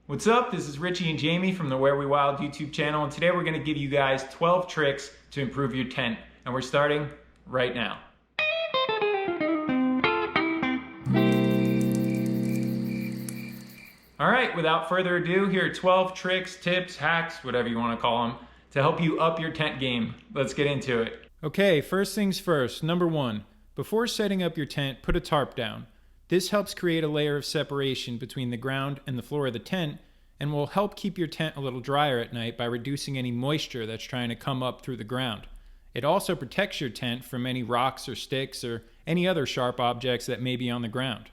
What's up? This is Richie and Jamie from the Where We Wild YouTube channel, and today we're going to give you guys 12 tricks to improve your tent, and we're starting right now. Alright, without further ado, here are 12 tricks, tips, hacks, whatever you want to call them, to help you up your tent game. Let's get into it. Okay, first things first. Number 1. Before setting up your tent, put a tarp down. This helps create a layer of separation between the ground and the floor of the tent and will help keep your tent a little drier at night by reducing any moisture that's trying to come up through the ground. It also protects your tent from any rocks or sticks or any other sharp objects that may be on the ground.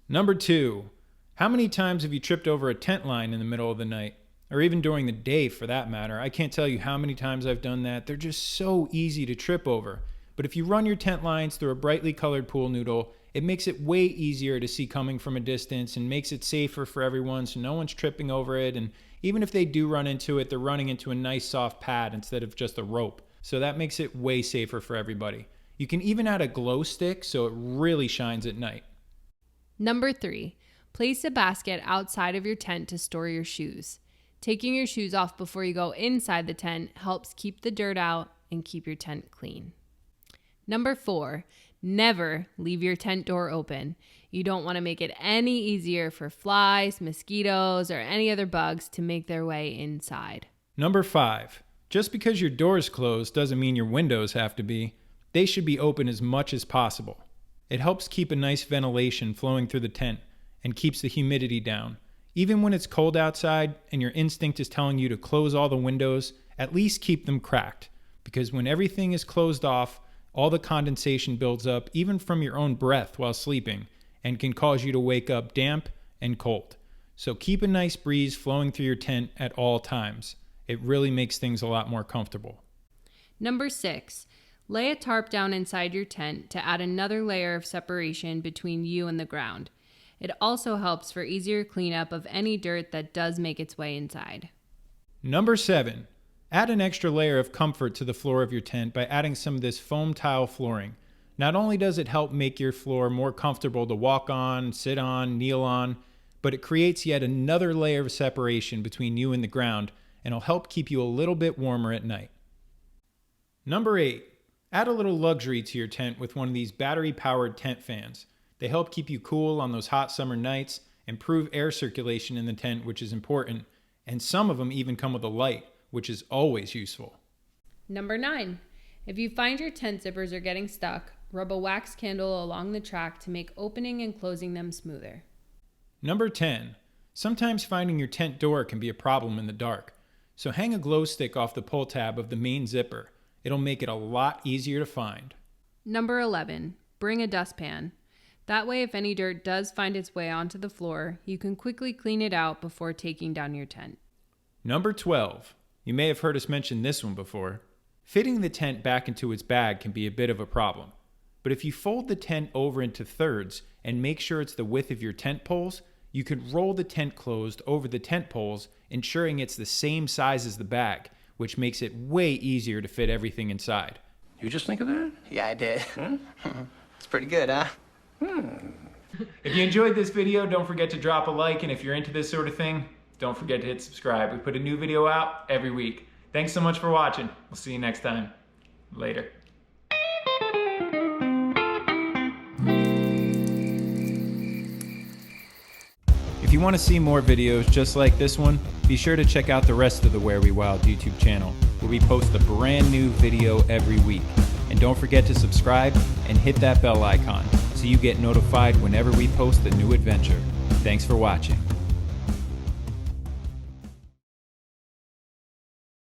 Number 2. How many times have you tripped over a tent line in the middle of the night? Or even during the day for that matter. I can't tell you how many times I've done that. They're just so easy to trip over. But if you run your tent lines through a brightly colored pool noodle, it makes it way easier to see coming from a distance and makes it safer for everyone so no one's tripping over it. And even if they do run into it, they're running into a nice soft pad instead of just a rope. So that makes it way safer for everybody. You can even add a glow stick so it really shines at night. Number 3, place a basket outside of your tent to store your shoes. Taking your shoes off before you go inside the tent helps keep the dirt out and keep your tent clean. Number 4, never leave your tent door open. You don't want to make it any easier for flies, mosquitoes, or any other bugs to make their way inside. Number 5, just because your door is closed doesn't mean your windows have to be. They should be open as much as possible. It helps keep a nice ventilation flowing through the tent and keeps the humidity down. Even when it's cold outside and your instinct is telling you to close all the windows, at least keep them cracked. Because when everything is closed off, all the condensation builds up even from your own breath while sleeping and can cause you to wake up damp and cold. So keep a nice breeze flowing through your tent at all times. It really makes things a lot more comfortable. Number 6, lay a tarp down inside your tent to add another layer of separation between you and the ground. It also helps for easier cleanup of any dirt that does make its way inside. Number 7. Add an extra layer of comfort to the floor of your tent by adding some of this foam tile flooring. Not only does it help make your floor more comfortable to walk on, sit on, kneel on, but it creates yet another layer of separation between you and the ground and will help keep you a little bit warmer at night. Number 8. Add a little luxury to your tent with one of these battery-powered tent fans. They help keep you cool on those hot summer nights, improve air circulation in the tent, which is important, and some of them even come with a light, which is always useful. Number 9, if you find your tent zippers are getting stuck, rub a wax candle along the track to make opening and closing them smoother. Number 10, sometimes finding your tent door can be a problem in the dark, so hang a glow stick off the pull tab of the main zipper. It'll make it a lot easier to find. Number 11, bring a dustpan. That way, if any dirt does find its way onto the floor, you can quickly clean it out before taking down your tent. Number 12. You may have heard us mention this one before. Fitting the tent back into its bag can be a bit of a problem. But if you fold the tent over into thirds and make sure it's the width of your tent poles, you can roll the tent closed over the tent poles, ensuring it's the same size as the bag, which makes it way easier to fit everything inside. You just think of that? Yeah, I did. It's pretty good, huh? If you enjoyed this video, don't forget to drop a like, and if you're into this sort of thing, don't forget to hit subscribe. We put a new video out every week. Thanks so much for watching. We'll see you next time. Later. If you want to see more videos just like this one, be sure to check out the rest of the Where We Wild YouTube channel, where we post a brand new video every week. And don't forget to subscribe and hit that bell icon so you get notified whenever we post a new adventure. Thanks for watching.